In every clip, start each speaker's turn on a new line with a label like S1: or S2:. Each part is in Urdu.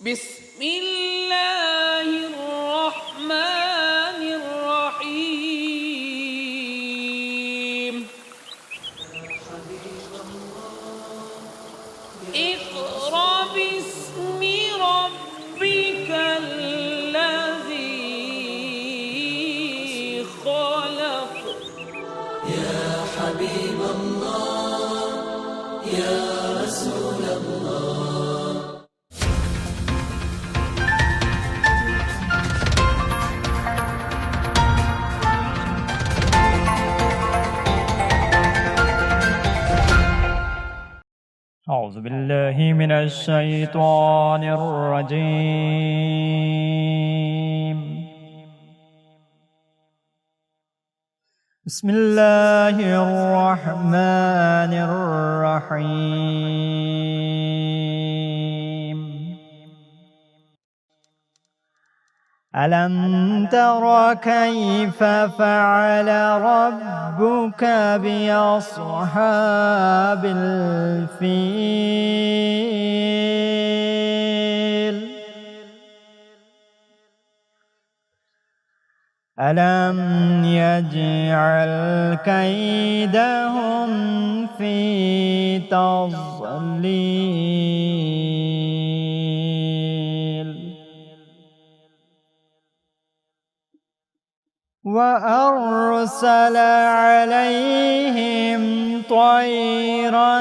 S1: بسم اللہ الرحمن الرحیم اقرأ باسم ربک الذی خلق
S2: یا حبیب اللہ یا رسول اللہ
S3: أعوذ بالله من الشيطان الرجيم بسم الله الرحمن الرحيم ألم تر كيف فعل ربك بأصحاب الفيل ألم يجعل كيدهم في تضليل وأرسل عليهم طيرا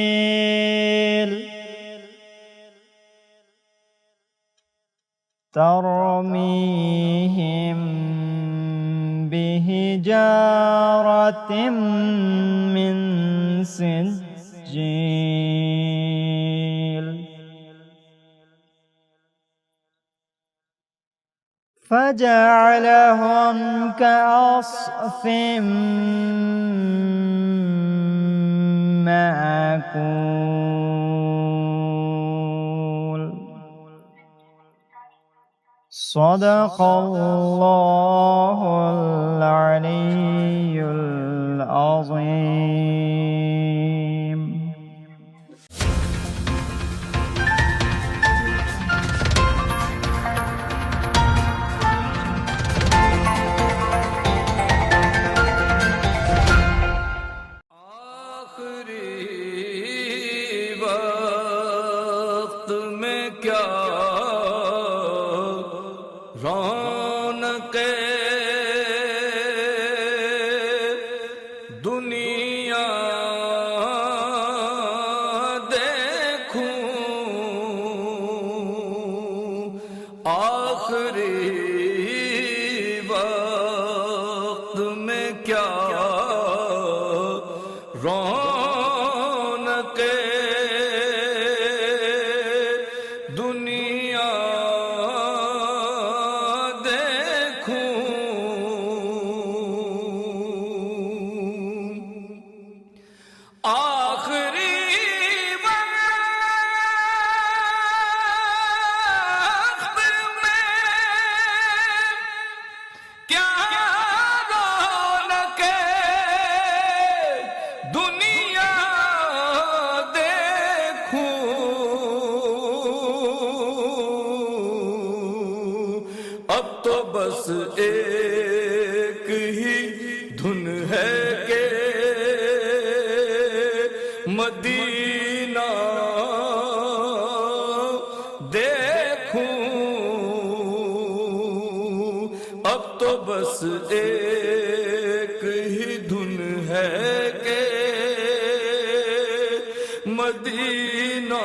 S3: أبابيل ترميهم بحجارة من سجيل فجعلهم كعصف مأكول صدق الله العلي العظيم.
S1: رونق دنیا دیکھوں آخری وقت میں کیا رونق دنیا اب تو بس ایک ہی دھن ہے کہ مدینہ دیکھوں اب تو بس ایک ہی دھن ہے کہ مدینہ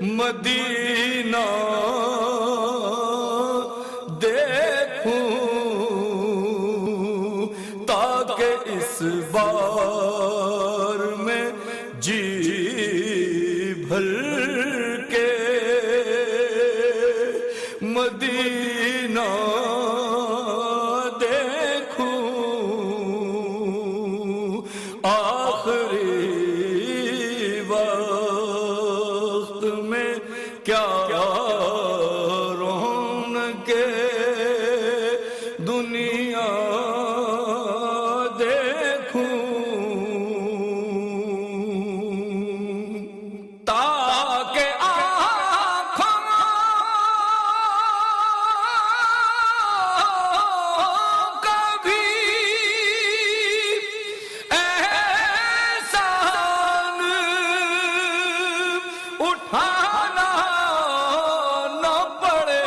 S1: مدینہ دیکھوں تاکہ اس بار میں جی بھر کے مدینہ دیکھوں آخری وقت میں کیا رونق دنیا دیکھوں تاکہ اٹھانا نہ پڑے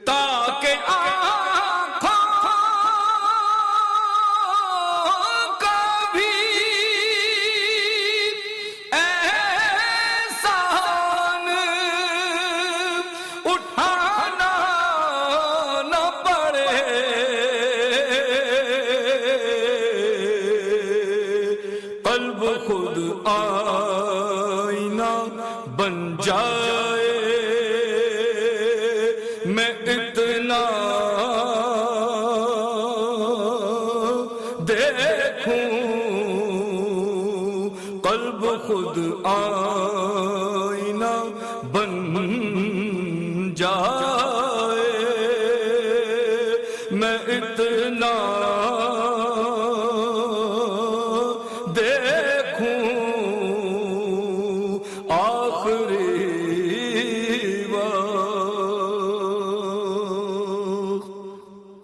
S1: تاکہ آنکھوں کا بھی احسان اٹھانا نہ پڑے قلب خود آئینہ بن جائے میں اتنا دیکھوں قلب خود آئینہ بن جائے میں اتنا دیکھوں آخری وقت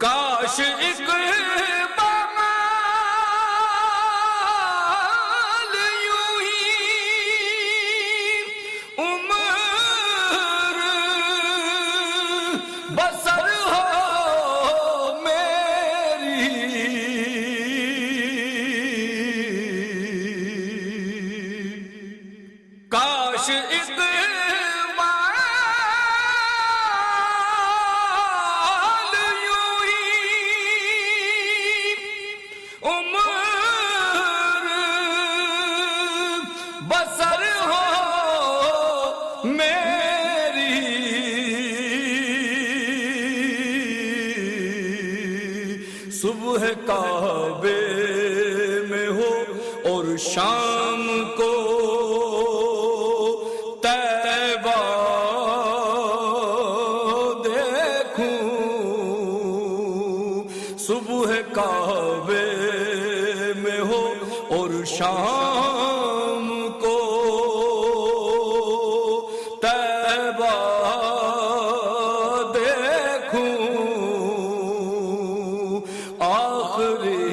S1: کاش ایک بغل یوں ہی عمر بسر ہو کاش ایک بال یوں ہی عمر بسر ہو میری صبح کعبے میں ہو اور شام کو طیبہ دیکھوں صبح کعبے میں ہو اور شام کو طیبہ دیکھوں آخری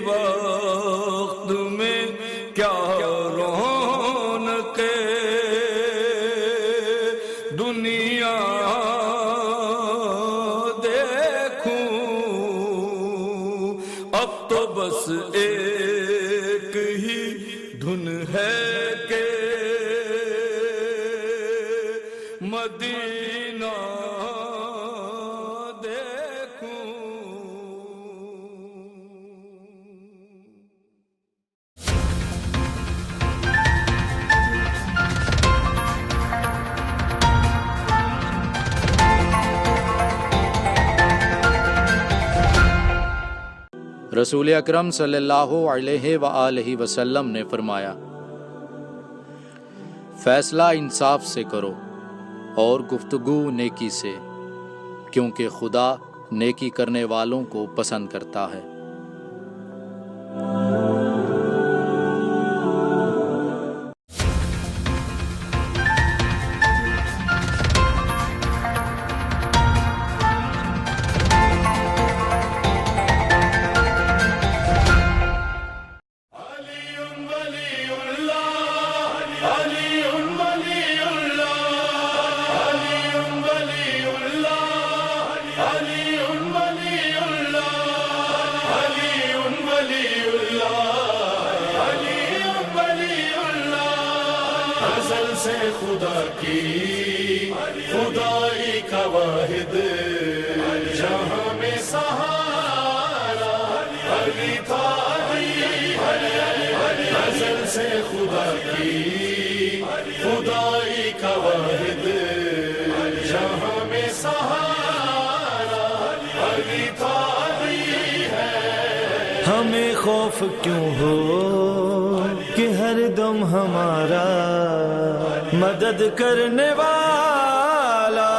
S1: وقت میں کیا رونق دنیا دیکھوں اب تو بس ایک ہی دھن ہے کہ مدینہ دیکھوں
S4: رسول اکرم صلی اللہ علیہ وآلہ وسلم نے فرمایا، فیصلہ انصاف سے کرو اور گفتگو نیکی سے، کیونکہ خدا نیکی کرنے والوں کو پسند کرتا ہے۔
S1: سے خدا کی خدائی کا واحد جہاں میں سہارا علی تھا ازل سے خدا کی خدائی کا واحد جہاں میں سہارا علی تھا
S5: ہمیں خوف کیوں ہو کہ ہر دم ہمارا مدد کرنے والا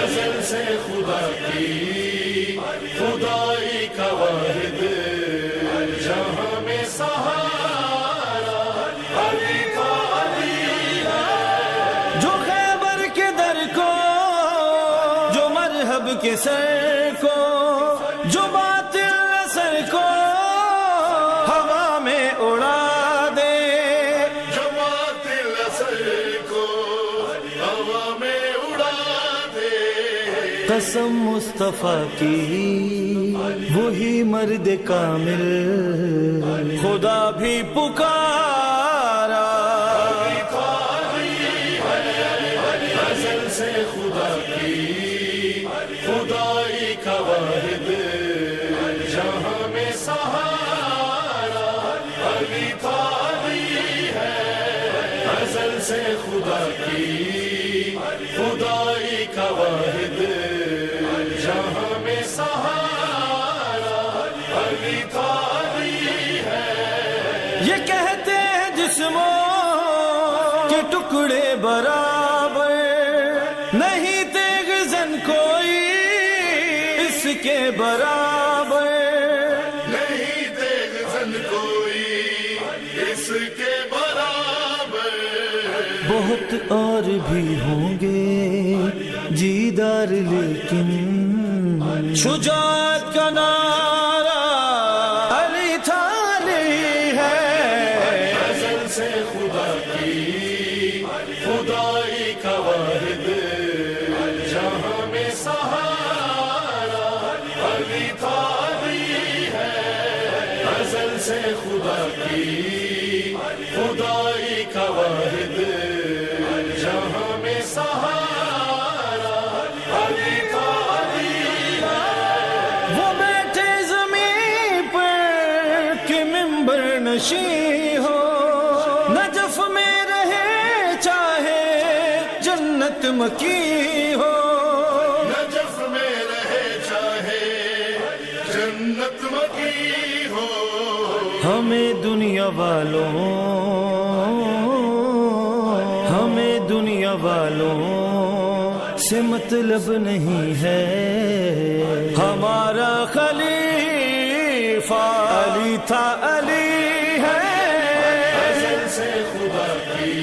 S1: ازل سے خدا کی خدائی کا واحد جہاں میں سہارا علی تھا
S5: جو خیبر کے در کو جو مرحب کے سر کو جو باطل اثر کو ہوا میں اڑا دے
S1: جو باطل اثر کو ہوا میں اڑا دے
S5: قسم مصطفیٰ کی وہی مرد کامل خدا بھی پکارا
S1: ازل سے خدا کی خدائی کا واحد جہاں میں سہارا علی تھا ازل سے خدا کی خدائی کا واحد جہاں میں سہارا علی تھا
S5: یہ کہتے ہیں جسموں کے ٹکڑے برابر نہیں تیغ زن کوئی اس کے برابر
S1: نہیں تیغ زن کوئی اس کے برابر
S5: بہت اور بھی ہوں گے جیدار لیکن شجاعت کا نعرہ علی تھا علی ہے
S1: ازل سے خدا کی خدائی کا واحد جہاں میں سہارا علی تھا ازل سے خدا کی خدائی کا واحد جہاں میں سہارا علی تھا
S5: وہ بیٹھے زمین پر کہ ممبر نشیں ہو نجف میں رہے چاہے جنت مکی ہو
S1: نجف میں رہے چاہے جنت مکی ہو
S5: ہمیں دنیا والوں سے مطلب نہیں ہے ہمارا خلیفہ علی تھا علی ہے
S1: ازل سے خدا کی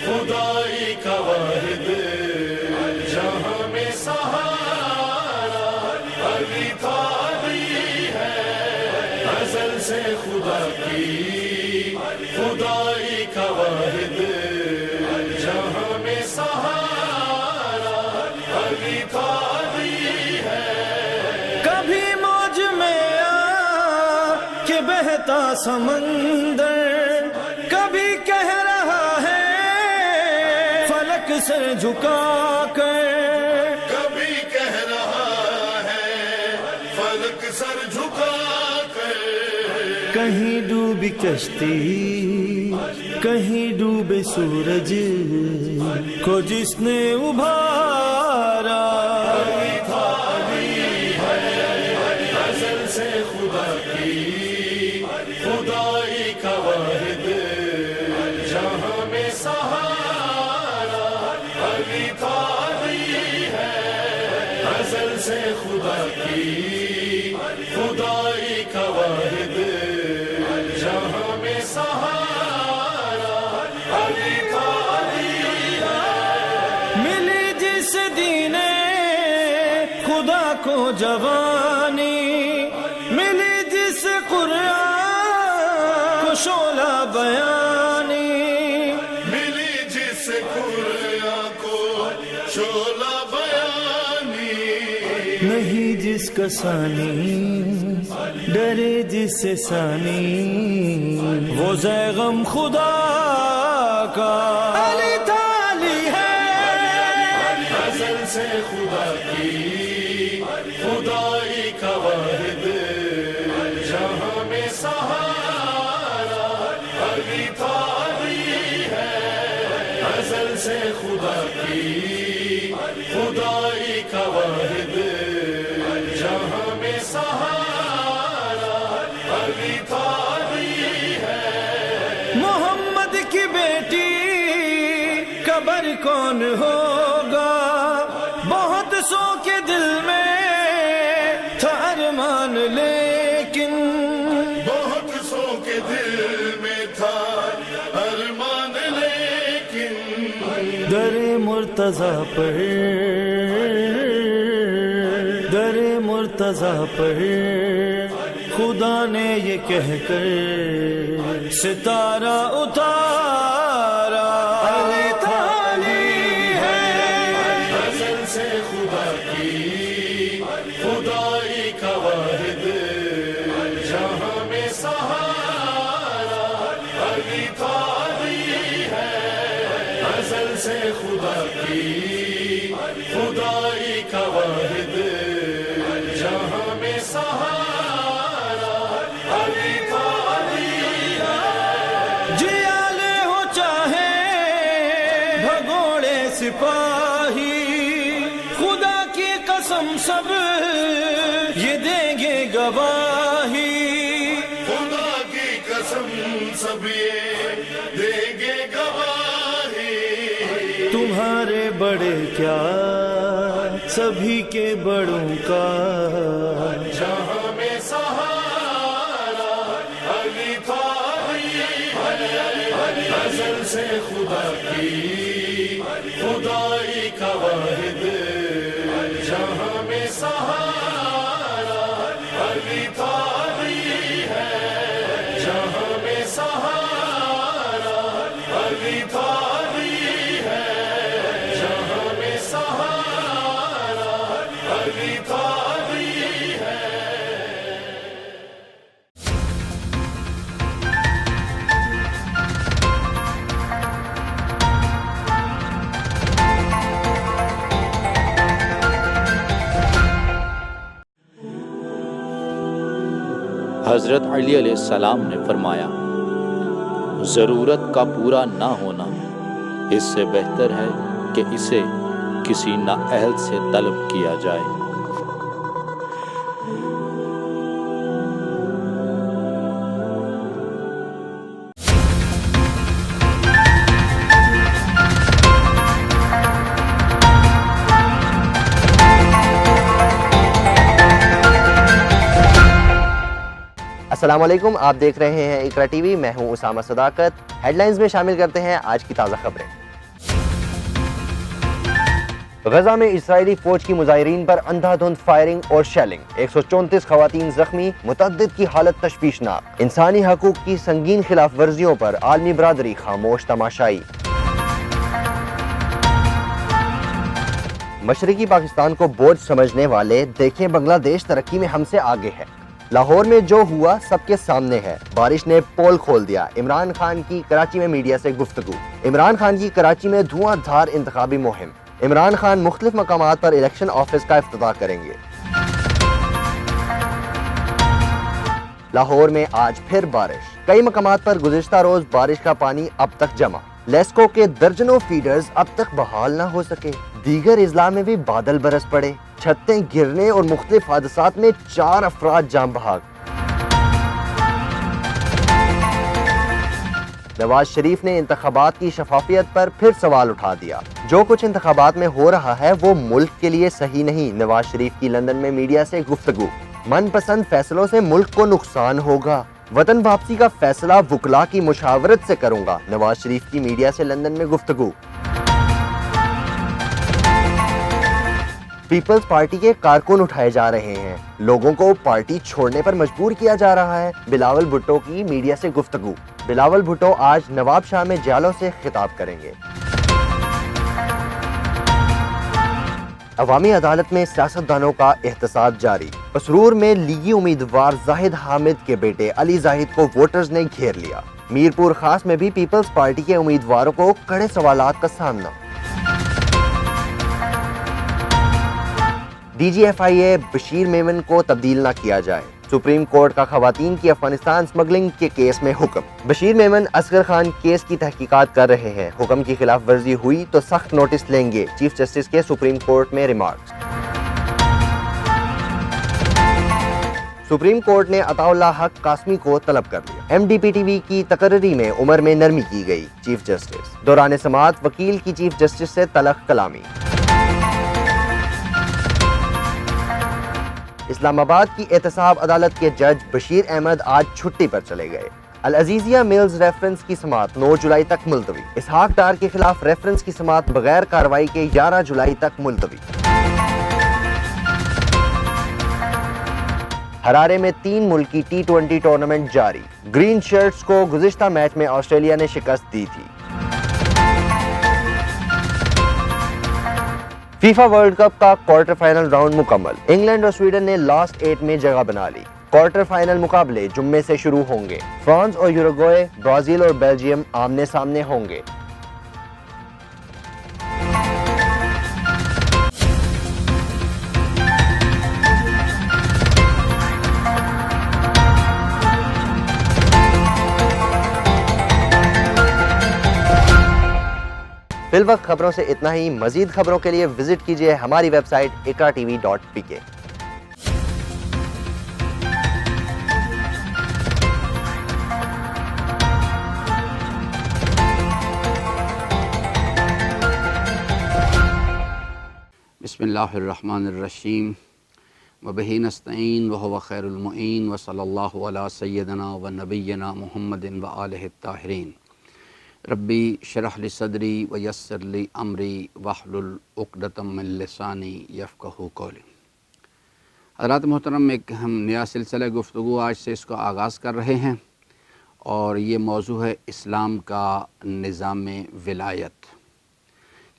S1: خدائی کا واحد جہاں میں سہارا علی تھا ازل سے خدا کی خدائی کا واحد جہاں میں سہارا علی تھا
S5: کبھی موج میں آ کے بہتا سمندر کبھی کہہ رہا ہے فلک سر جھکا کر
S1: کبھی کہہ رہا ہے فلک سر جھکا کر
S5: کہیں ڈوبی کشتی کہیں ڈوبے سورج کو جس نے ابھارا
S1: ازل سے خدا کی خدائی کا واحد جہاں میں سہارا علی تھا ازل سے خدا کی خدائی کا واحد جہاں میں سہارا علی تھا
S5: ملی جس دین خدا کو جوانی ملی جس قرآن کو شعلہ بیانی
S1: ملی جس قرآن کو شعلہ بیانی
S5: نہیں جس جس کا ثانی ڈرے جس سے ثانی وہ زیغم خدا کا علی تعالی ہے ازل سے خدا کی خدائی کا واحد جہاں میں سہارا علی تعالی ہے ازل سے خدا کی خدائی کا واحد جہاں میں سہارا علی تعالی ہے محمد کی بیٹی قبر کون ہوگا بہت سو کے دل میں تھا ارمان لیکن بہت سو کے دل میں تھا ارمان لیکن در مرتضیٰ پر در مرتضیٰ پر خدا نے یہ کہہ کر ستارہ اتارا علی تعالی ہے ازل سے خدا کی خدائی کا واحد جہاں میں سہارا علی تعالی ہے ازل سے خدا کی خدائی کا واحد جہاں میں سہارا علی تعالی ہے جیالے ہو چاہے بھگوڑے سپاہی خدا کی قسم سب یہ دیں گے گواہی خدا کی قسم سب یہ دیں گے گواہی تمہارے بڑے کیا سبھی کے بڑوں کا جہاں میں سہارا علی تعالی ہے ازل سے خدا کی خدائی کا واحد جہاں میں سہارا علی تعالی ہے جہاں میں سہارا علی تعالی ہے جہاں میں سہارا علی تعالی ہے
S4: حضرت علی علیہ السلام نے فرمایا ضرورت کا پورا نہ ہونا اس سے بہتر ہے کہ اسے کسی نااہل سے طلب کیا جائے۔
S6: السلام علیکم، آپ دیکھ رہے ہیں اقرا ٹی وی، میں ہوں اسامہ صداقت۔ ہیڈ لائنز میں شامل کرتے ہیں آج کی تازہ خبریں۔ غزہ میں اسرائیلی فوج کی مظاہرین پر اندھا دھند فائرنگ اور شیلنگ، 134 خواتین زخمی، متعدد کی حالت تشویشناک۔ انسانی حقوق کی سنگین خلاف ورزیوں پر عالمی برادری خاموش تماشائی۔ مشرقی پاکستان کو بوجھ سمجھنے والے دیکھیں بنگلہ دیش ترقی میں ہم سے آگے ہے۔ لاہور میں جو ہوا سب کے سامنے ہے، بارش نے پول کھول دیا۔ عمران خان کی کراچی میں میڈیا سے گفتگو۔ عمران خان کی کراچی میں دھواں دھار انتخابی مہم۔ عمران خان مختلف مقامات پر الیکشن آفس کا افتتاح کریں گے۔ لاہور میں آج پھر بارش، کئی مقامات پر گزشتہ روز بارش کا پانی اب تک جمع۔ لیسکو کے درجنوں فیڈرز اب تک بحال نہ ہو سکے۔ دیگر اضلاع میں بھی بادل برس پڑے، چھتیں گرنے اور مختلف حادثات میں 4 افراد جان بحق۔ نواز شریف نے انتخابات کی شفافیت پر پھر سوال اٹھا دیا۔ جو کچھ انتخابات میں ہو رہا ہے وہ ملک کے لیے صحیح نہیں۔ نواز شریف کی لندن میں میڈیا سے گفتگو۔ من پسند فیصلوں سے ملک کو نقصان ہوگا، وطن واپسی کا فیصلہ وکلاء کی مشاورت سے کروں گا۔ نواز شریف کی میڈیا سے لندن میں گفتگو۔ پیپلز پارٹی کے کارکن اٹھائے جا رہے ہیں، لوگوں کو پارٹی چھوڑنے پر مجبور کیا جا رہا ہے۔ بلاول بھٹو کی میڈیا سے گفتگو۔ بلاول بھٹو آج نواب شاہ میں جالوں سے خطاب کریں گے۔ عوامی عدالت میں سیاستدانوں کا احتساب جاری۔ مسرور میں لیگی امیدوار زاہد حامد کے بیٹے علی زاہد کو ووٹرز نے گھیر لیا۔ میرپور خاص میں بھی پیپلز پارٹی کے امیدواروں کو کڑے سوالات کا سامنا۔ ڈی جی ایف آئی اے بشیر میمن کو تبدیل نہ کیا جائے۔ سپریم کورٹ کا خواتین کی افغانستان سمگلنگ کے کیس میں حکم۔ بشیر میمن اصغر خان کیس کی تحقیقات کر رہے ہیں، حکم کی خلاف ورزی ہوئی تو سخت نوٹس لیں گے، چیف جسٹس کے سپریم کورٹ میں ریمارکس۔ سپریم کورٹ نے عطا اللہ حق قاسمی کو طلب کر لیا۔ M D P T V کی تقرری میں عمر میں نرمی کی گئی، چیف جسٹس۔ دوران سماعت وکیل کی چیف جسٹس سے تلخ کلامی۔ اسلام آباد کی احتساب عدالت کے جج بشیر احمد آج چھٹی پر چلے گئے۔ العزیزیہ میلز ریفرنس کی سماعت 9 جولائی تک ملتوی۔ اسحاق ڈار کے خلاف ریفرنس کی سماعت بغیر کارروائی کے 11 جولائی تک ملتوی۔ ہرارے میں 3 ملکی T20 ٹورنامنٹ جاری۔ گرین شرٹس کو گزشتہ میچ میں آسٹریلیا نے شکست دی تھی۔ فیفا ورلڈ کپ کا کوارٹر فائنل راؤنڈ مکمل۔ انگلینڈ اور سویڈن نے لاسٹ 8 میں جگہ بنا لی۔ کوارٹر فائنل مقابلے جمعے سے شروع ہوں گے۔ فرانس اور یوروگوئے، برازیل اور بیلجیم آمنے سامنے ہوں گے۔ فی الوقت خبروں سے اتنا ہی۔ مزید خبروں کے لیے وزٹ کیجیے ہماری ویب سائٹ ikratv.pk۔
S7: بسم اللہ الرحمن الرحیم وبہ نستعین وہو خیر المعین وصلی اللہ علی سیدنا و نبینا محمد وآلہ الطاہرین۔ ربی شرح لی صدری ویسر لی امری واحلل عقدۃ من لسانی یفقہوا قولی۔ حضرات محترم، ایک ہم نیا سلسلہ گفتگو آج سے اس کو آغاز کر رہے ہیں، اور یہ موضوع ہے اسلام کا نظام ولایت۔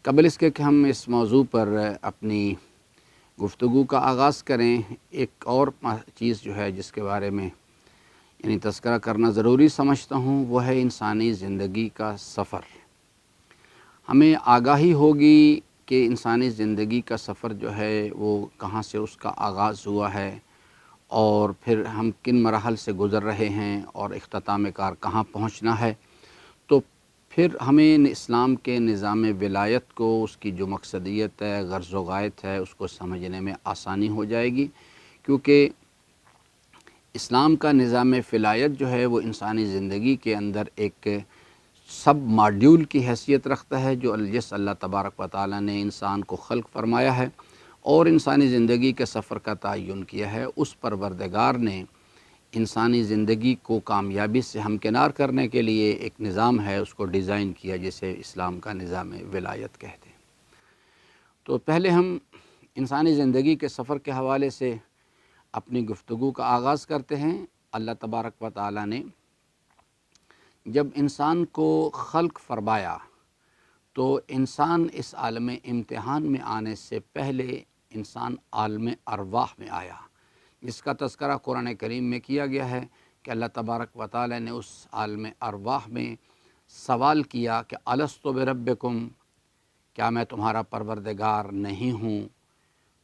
S7: قبل اس کے کہ ہم اس موضوع پر اپنی گفتگو کا آغاز کریں، ایک اور چیز جو ہے جس کے بارے میں یعنی تذکرہ کرنا ضروری سمجھتا ہوں، وہ ہے انسانی زندگی کا سفر۔ ہمیں آگاہی ہوگی کہ انسانی زندگی کا سفر جو ہے وہ کہاں سے اس کا آغاز ہوا ہے، اور پھر ہم کن مراحل سے گزر رہے ہیں، اور اختتام کار کہاں پہنچنا ہے۔ تو پھر ہمیں اسلام کے نظام ولایت کو، اس کی جو مقصدیت ہے، غرض و غایت ہے، اس کو سمجھنے میں آسانی ہو جائے گی، کیونکہ اسلام کا نظام ولایت جو ہے وہ انسانی زندگی کے اندر ایک سب ماڈیول کی حیثیت رکھتا ہے، جو جس اللہ تبارک و تعالیٰ نے انسان کو خلق فرمایا ہے اور انسانی زندگی کے سفر کا تعین کیا ہے، اس پروردگار نے انسانی زندگی کو کامیابی سے ہمکنار کرنے کے لیے ایک نظام ہے، اس کو ڈیزائن کیا، جسے اسلام کا نظام ولایت کہتے ہیں۔ تو پہلے ہم انسانی زندگی کے سفر کے حوالے سے اپنی گفتگو کا آغاز کرتے ہیں۔ اللہ تبارک و تعالیٰ نے جب انسان کو خلق فرمایا تو انسان اس عالم امتحان میں آنے سے پہلے انسان عالم ارواح میں آیا، جس کا تذکرہ قرآن کریم میں کیا گیا ہے کہ اللہ تبارک و تعالیٰ نے اس عالم ارواح میں سوال کیا کہ الست بربکم، کیا میں تمہارا پروردگار نہیں ہوں؟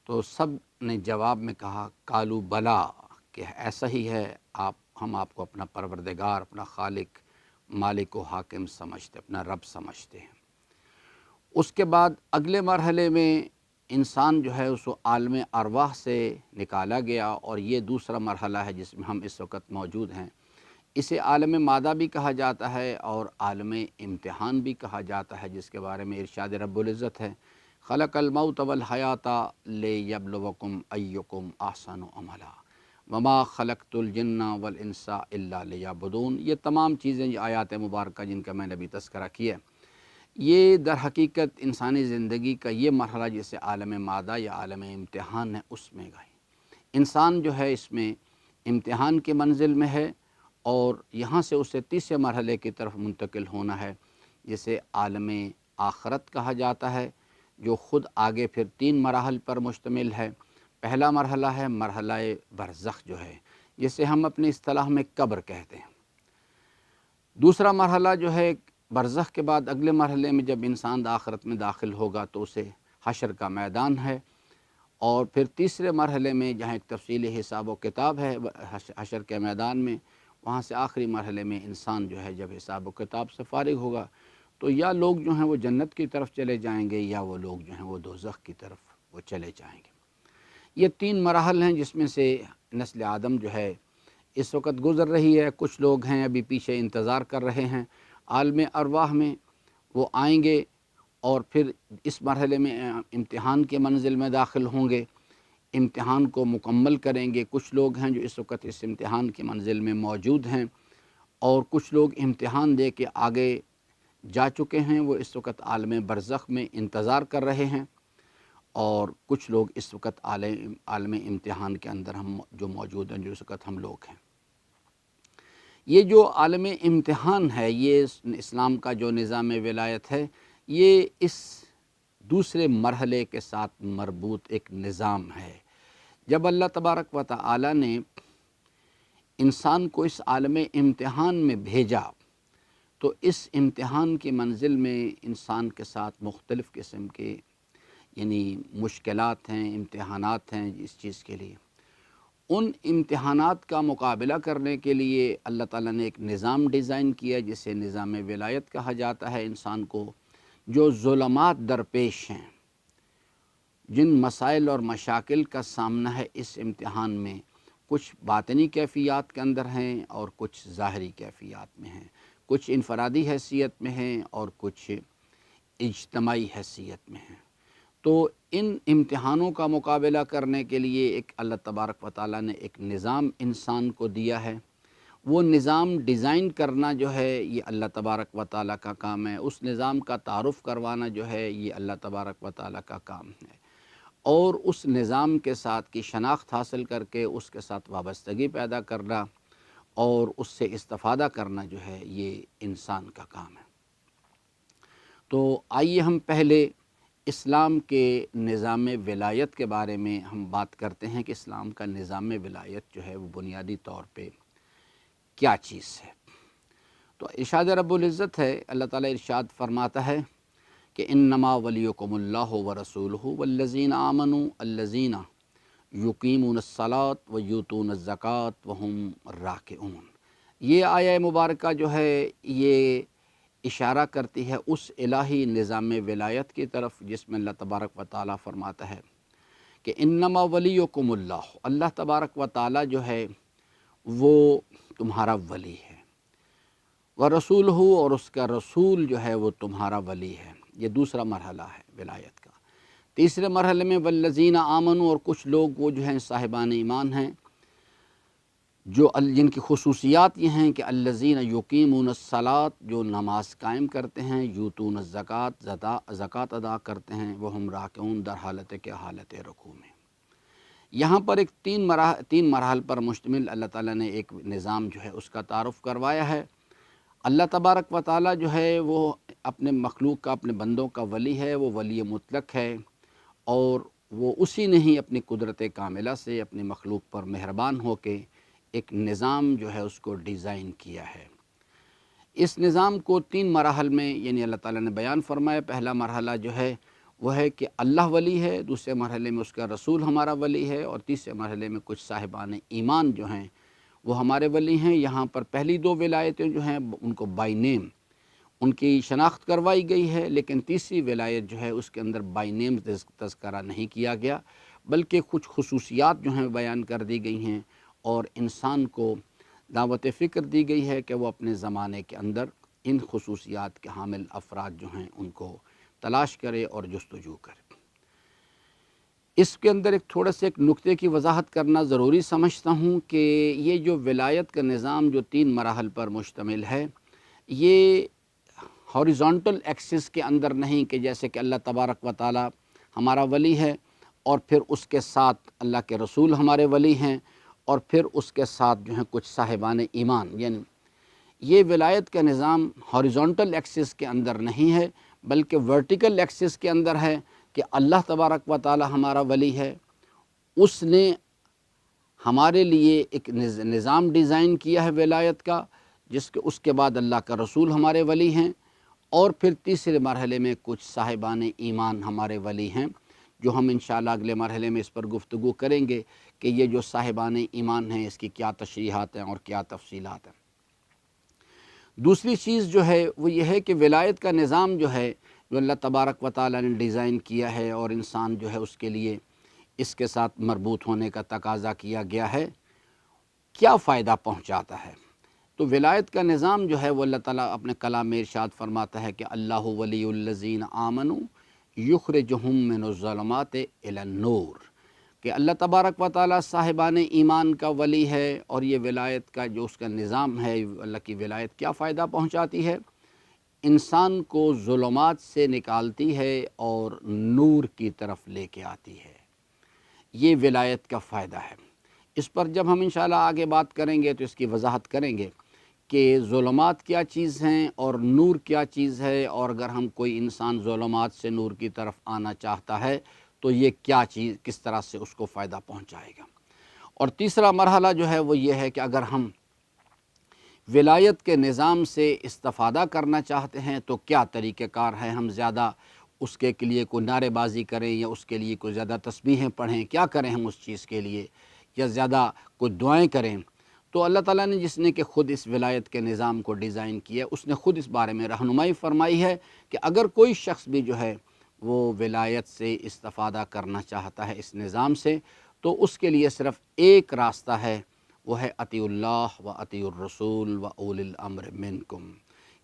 S7: تو سب نے جواب میں کہا قالوا بلا، کہ ایسا ہی ہے، ہم آپ کو اپنا پروردگار، اپنا خالق، مالک و حاکم سمجھتے، اپنا رب سمجھتے ہیں۔ اس کے بعد اگلے مرحلے میں انسان جو ہے اس کو عالم ارواح سے نکالا گیا، اور یہ دوسرا مرحلہ ہے جس میں ہم اس وقت موجود ہیں۔ اسے عالم مادہ بھی کہا جاتا ہے اور عالم امتحان بھی کہا جاتا ہے، جس کے بارے میں ارشاد رب العزت ہے خلق الموت والحیات لیبلوکم ایکم احسن عملا وما خلقت الجن والانس الا لیعبدون۔ یہ تمام چیزیں، یہ آیات مبارکہ جن کا میں نے ابھی تذکرہ کیا، یہ در حقیقت انسانی زندگی کا یہ مرحلہ جسے عالم مادہ یا عالم امتحان ہے، اس میں گئی۔ انسان جو ہے اس میں امتحان کی منزل میں ہے، اور یہاں سے اسے تیسرے مرحلے کی طرف منتقل ہونا ہے، جسے عالم آخرت کہا جاتا ہے، جو خود آگے پھر 3 مراحل پر مشتمل ہے۔ پہلا مرحلہ ہے مرحلہ برزخ جو ہے، جسے ہم اپنی اصطلاح میں قبر کہتے ہیں۔ دوسرا مرحلہ جو ہے برزخ کے بعد اگلے مرحلے میں جب انسان آخرت میں داخل ہوگا تو اسے حشر کا میدان ہے، اور پھر تیسرے مرحلے میں جہاں ایک تفصیلی حساب و کتاب ہے حشر کے میدان میں، وہاں سے آخری مرحلے میں انسان جو ہے جب حساب و کتاب سے فارغ ہوگا تو یا لوگ جو ہیں وہ جنت کی طرف چلے جائیں گے یا وہ لوگ جو ہیں وہ دوزخ کی طرف وہ چلے جائیں گے۔ یہ 3 مراحل ہیں جس میں سے نسل آدم جو ہے اس وقت گزر رہی ہے۔ کچھ لوگ ہیں ابھی پیچھے انتظار کر رہے ہیں، عالم ارواح میں وہ آئیں گے اور پھر اس مرحلے میں امتحان کے منزل میں داخل ہوں گے، امتحان کو مکمل کریں گے۔ کچھ لوگ ہیں جو اس وقت اس امتحان کی منزل میں موجود ہیں، اور کچھ لوگ امتحان دے کے آگے جا چکے ہیں، وہ اس وقت عالم برزخ میں انتظار کر رہے ہیں، اور کچھ لوگ اس وقت عالم امتحان کے اندر ہم جو موجود ہیں، جو اس وقت ہم لوگ ہیں۔ یہ جو عالم امتحان ہے، یہ اسلام کا جو نظام ولایت ہے، یہ اس دوسرے مرحلے کے ساتھ مربوط ایک نظام ہے۔ جب اللہ تبارک و تعالی نے انسان کو اس عالم امتحان میں بھیجا تو اس امتحان کی منزل میں انسان کے ساتھ مختلف قسم کے یعنی مشکلات ہیں، امتحانات ہیں اس چیز کے لیے۔ ان امتحانات کا مقابلہ کرنے کے لیے اللہ تعالیٰ نے ایک نظام ڈیزائن کیا جسے نظام ولایت کہا جاتا ہے۔ انسان کو جو ظلمات درپیش ہیں، جن مسائل اور مشاکل کا سامنا ہے اس امتحان میں، کچھ باطنی کیفیات کے اندر ہیں اور کچھ ظاہری کیفیات میں ہیں، کچھ انفرادی حیثیت میں ہیں اور کچھ اجتماعی حیثیت میں ہیں۔ تو ان امتحانوں کا مقابلہ کرنے کے لیے ایک اللہ تبارک و تعالیٰ نے ایک نظام انسان کو دیا ہے۔ وہ نظام ڈیزائن کرنا جو ہے یہ اللہ تبارک و تعالیٰ کا کام ہے، اس نظام کا تعارف کروانا جو ہے یہ اللہ تبارک و تعالیٰ کا کام ہے، اور اس نظام کے ساتھ کی شناخت حاصل کر کے اس کے ساتھ وابستگی پیدا کرنا اور اس سے استفادہ کرنا جو ہے یہ انسان کا کام ہے۔ تو آئیے ہم پہلے اسلام کے نظام ولایت کے بارے میں ہم بات کرتے ہیں کہ اسلام کا نظام ولایت جو ہے وہ بنیادی طور پہ کیا چیز ہے۔ تو ارشاد رب العزت ہے، اللہ تعالیٰ ارشاد فرماتا ہے کہ انما ولیکم اللہ ورسولہ والذین آمنوا الذین یقیمون الصلاۃ ویؤتون الزکاۃ وہم راکعون۔ یہ آیہ مبارکہ جو ہے یہ اشارہ کرتی ہے اس الہی نظام ولایت کی طرف جس میں اللہ تبارک و تعالیٰ فرماتا ہے کہ انما ولیکم اللہ، اللہ تبارک و تعالیٰ جو ہے وہ تمہارا ولی ہے، ورسولہ، اور اس کا رسول جو ہے وہ تمہارا ولی ہے۔ یہ دوسرا مرحلہ ہے ولایت کا۔ تیسرے مرحلے میں والذین آمنوا، اور کچھ لوگ وہ جو ہیں صاحبان ایمان ہیں، جو جن کی خصوصیات یہ ہیں کہ الذین یقیمون الصلاۃ، جو نماز قائم کرتے ہیں، یؤتون الزکاۃ، زکوٰۃ ادا کرتے ہیں، وہم راکعون، در حالت کے حالت رکوع میں۔ یہاں پر ایک 3 مراحل پر مشتمل اللہ تعالیٰ نے ایک نظام جو ہے اس کا تعارف کروایا ہے۔ اللہ تبارک و تعالیٰ جو ہے وہ اپنے مخلوق کا، اپنے بندوں کا ولی ہے، وہ ولی مطلق ہے، اور وہ اسی نے ہی اپنی قدرت کاملہ سے اپنی مخلوق پر مہربان ہو کے ایک نظام جو ہے اس کو ڈیزائن کیا ہے۔ اس نظام کو 3 مراحل میں یعنی اللہ تعالیٰ نے بیان فرمایا۔ پہلا مرحلہ جو ہے وہ ہے کہ اللہ ولی ہے، دوسرے مرحلے میں اس کا رسول ہمارا ولی ہے، اور تیسرے مرحلے میں کچھ صاحبان ایمان جو ہیں وہ ہمارے ولی ہیں۔ یہاں پر پہلی 2 ولایتیں جو ہیں ان کو بائی نیم ان کی شناخت کروائی گئی ہے، لیکن تیسری ولایت جو ہے اس کے اندر بائی نیم تذکرہ نہیں کیا گیا، بلکہ کچھ خصوصیات جو ہیں بیان کر دی گئی ہیں، اور انسان کو دعوت فکر دی گئی ہے کہ وہ اپنے زمانے کے اندر ان خصوصیات کے حامل افراد جو ہیں ان کو تلاش کرے اور جستجو کرے۔ اس کے اندر ایک نقطے کی وضاحت کرنا ضروری سمجھتا ہوں کہ یہ جو ولایت کا نظام جو 3 مراحل پر مشتمل ہے، یہ ہاریزونٹل ایکسس کے اندر نہیں کہ جیسے کہ اللہ تبارک و تعالی ہمارا ولی ہے اور پھر اس کے ساتھ اللہ کے رسول ہمارے ولی ہیں اور پھر اس کے ساتھ جو ہیں کچھ صاحبان ایمان، یعنی یہ ولایت کا نظام ہاریزونٹل ایکسس کے اندر نہیں ہے بلکہ ورٹیکل ایکسس کے اندر ہے کہ اللہ تبارک و تعالی ہمارا ولی ہے، اس نے ہمارے لیے ایک نظام ڈیزائن کیا ہے ولایت کا، اس کے بعد اللہ کا رسول ہمارے ولی ہیں، اور پھر تیسرے مرحلے میں کچھ صاحبان ایمان ہمارے ولی ہیں، جو ہم انشاءاللہ اگلے مرحلے میں اس پر گفتگو کریں گے کہ یہ جو صاحبان ایمان ہیں اس کی کیا تشریحات ہیں اور کیا تفصیلات ہیں۔ دوسری چیز جو ہے وہ یہ ہے کہ ولایت کا نظام جو ہے جو اللہ تبارک و تعالی نے ڈیزائن کیا ہے اور انسان جو ہے اس کے لیے اس کے ساتھ مربوط ہونے کا تقاضا کیا گیا ہے، کیا فائدہ پہنچاتا ہے؟ تو ولایت کا نظام جو ہے وہ اللہ تعالیٰ اپنے کلام میں ارشاد فرماتا ہے کہ اللہ ولی الذین آمنوا یخرجہم من الظلمات الی النور، کہ اللہ تبارک و تعالیٰ صاحبان ایمان کا ولی ہے، اور یہ ولایت کا جو اس کا نظام ہے، اللہ کی ولایت کیا فائدہ پہنچاتی ہے؟ انسان کو ظلمات سے نکالتی ہے اور نور کی طرف لے کے آتی ہے، یہ ولایت کا فائدہ ہے۔ اس پر جب ہم انشاءاللہ آگے بات کریں گے تو اس کی وضاحت کریں گے کہ ظلمات کیا چیز ہیں اور نور کیا چیز ہے، اور اگر ہم کوئی انسان ظلمات سے نور کی طرف آنا چاہتا ہے تو یہ کیا چیز کس طرح سے اس کو فائدہ پہنچائے گا۔ اور تیسرا مرحلہ جو ہے وہ یہ ہے کہ اگر ہم ولایت کے نظام سے استفادہ کرنا چاہتے ہیں تو کیا طریقہ کار ہے، ہم زیادہ اس کے لیے کوئی نعرے بازی کریں یا اس کے لیے کوئی زیادہ تسبیحیں پڑھیں، کیا کریں ہم اس چیز کے لیے، یا زیادہ کوئی دعائیں کریں؟ تو اللہ تعالیٰ نے جس نے کہ خود اس ولایت کے نظام کو ڈیزائن کیا، اس نے خود اس بارے میں رہنمائی فرمائی ہے کہ اگر کوئی شخص بھی جو ہے وہ ولایت سے استفادہ کرنا چاہتا ہے اس نظام سے، تو اس کے لیے صرف ایک راستہ ہے، وہ ہے اطیع اللہ و اطیع الرسول و اولی الامر منکم،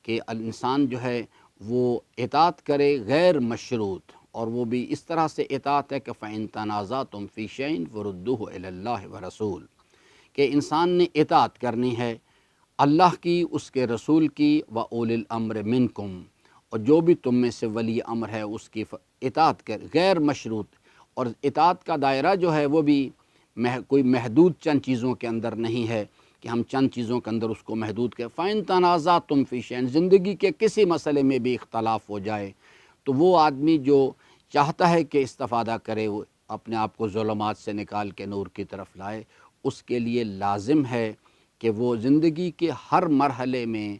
S7: کہ انسان جو ہے وہ اطاعت کرے غیر مشروط، اور وہ بھی اس طرح سے اطاعت ہے کہ فَإِن تَنَازَعْتُمْ فِي شَيْءٍ فَرُدُّوهُ إِلَى اللَّهِ وَرَسُولِهِ، کہ انسان نے اطاعت کرنی ہے اللہ کی، اس کے رسول کی، و اولی الامر منکم، اور جو بھی تم میں سے ولی امر ہے اس کی اطاعت کر، غیر مشروط۔ اور اطاعت کا دائرہ جو ہے وہ بھی کوئی محدود چند چیزوں کے اندر نہیں ہے کہ ہم چند چیزوں کے اندر اس کو محدود کریں۔ فَإِن تَنَازَعْتُمْ فِي شَيْءٍ، زندگی کے کسی مسئلے میں بھی اختلاف ہو جائے تو وہ آدمی جو چاہتا ہے کہ استفادہ کرے، وہ اپنے آپ کو ظلمات سے نکال کے نور کی طرف لائے، اس کے لیے لازم ہے کہ وہ زندگی کے ہر مرحلے میں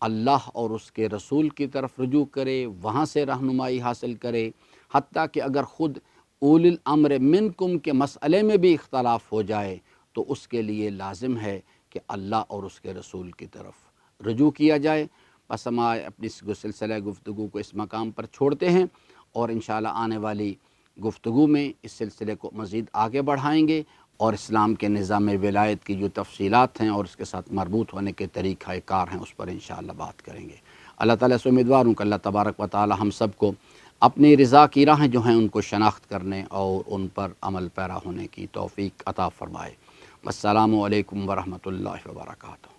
S7: اللہ اور اس کے رسول کی طرف رجوع کرے، وہاں سے رہنمائی حاصل کرے، حتیٰ کہ اگر خود اولی الامر منکم کے مسئلے میں بھی اختلاف ہو جائے تو اس کے لیے لازم ہے کہ اللہ اور اس کے رسول کی طرف رجوع کیا جائے۔ بس ہم اپنی سلسلہ گفتگو کو اس مقام پر چھوڑتے ہیں، اور انشاءاللہ آنے والی گفتگو میں اس سلسلے کو مزید آگے بڑھائیں گے، اور اسلام کے نظام ولایت کی جو تفصیلات ہیں اور اس کے ساتھ مربوط ہونے کے طریقہ کار ہیں اس پر انشاءاللہ بات کریں گے۔ اللہ تعالیٰ سے امیدوار ہوں کہ اللہ تبارک و تعالی ہم سب کو اپنی رضا کی راہیں جو ہیں ان کو شناخت کرنے اور ان پر عمل پیرا ہونے کی توفیق عطا فرمائے۔ السلام علیکم ورحمۃ اللہ وبرکاتہ۔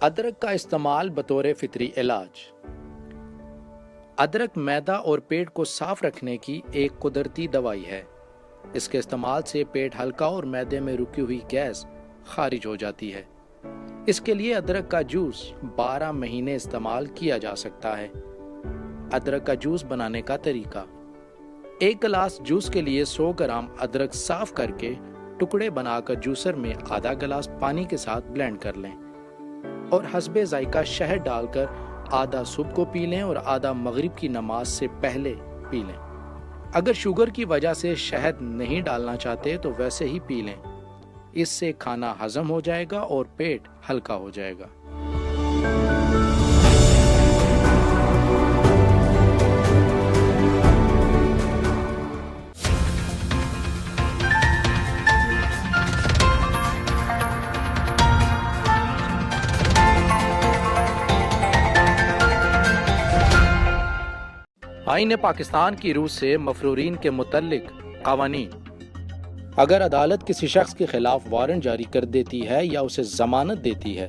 S4: ادرک کا استعمال بطور فطری علاج۔ ادرک معدہ اور پیٹ کو صاف رکھنے کی ایک قدرتی دوائی ہے۔ اس کے استعمال سے پیٹ ہلکا اور معدے میں رکی ہوئی گیس خارج ہو جاتی ہے۔ اس کے لیے ادرک کا جوس 12 مہینے استعمال کیا جا سکتا ہے۔ ادرک کا جوس بنانے کا طریقہ: 1 گلاس جوس کے لیے 100 گرام ادرک صاف کر کے ٹکڑے بنا کر جوسر میں آدھا گلاس پانی کے ساتھ بلینڈ کر لیں، اور حسب ذائقہ شہد ڈال کر آدھا صبح کو پی لیں اور آدھا مغرب کی نماز سے پہلے پی لیں۔ اگر شوگر کی وجہ سے شہد نہیں ڈالنا چاہتے تو ویسے ہی پی لیں، اس سے کھانا ہضم ہو جائے گا اور پیٹ ہلکا ہو جائے گا۔ آئین پاکستان کی روح سے مفرورین کے متعلق قوانین: اگر عدالت کسی شخص کے خلاف وارنٹ جاری کر دیتی ہے یا اسے ضمانت دیتی ہے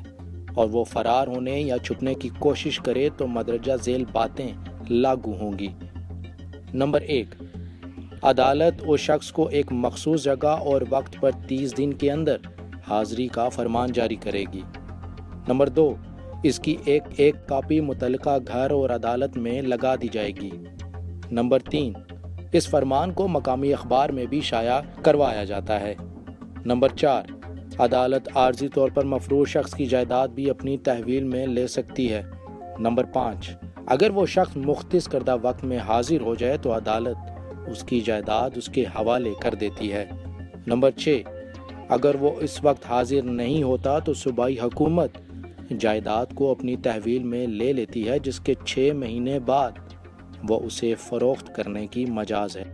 S4: اور وہ فرار ہونے یا چھپنے کی کوشش کرے تو مندرجہ ذیل باتیں لاگو ہوں گی۔ نمبر 1، عدالت اس شخص کو ایک مخصوص جگہ اور وقت پر 30 دن کے اندر حاضری کا فرمان جاری کرے گی۔ نمبر 2، اس کی ایک کاپی متعلقہ گھر اور عدالت میں لگا دی جائے گی۔ نمبر 3، اس فرمان کو مقامی اخبار میں بھی شائع کروایا جاتا ہے۔ نمبر 4، عدالت عارضی طور پر مفروض شخص کی جائیداد بھی اپنی تحویل میں لے سکتی ہے۔ نمبر 5، اگر وہ شخص مختص کردہ وقت میں حاضر ہو جائے تو عدالت اس کی جائیداد اس کے حوالے کر دیتی ہے۔ نمبر 6، اگر وہ اس وقت حاضر نہیں ہوتا تو صوبائی حکومت جائیداد کو اپنی تحویل میں لے لیتی ہے، جس کے 6 مہینے بعد وہ اسے فروخت کرنے کی مجاز ہے۔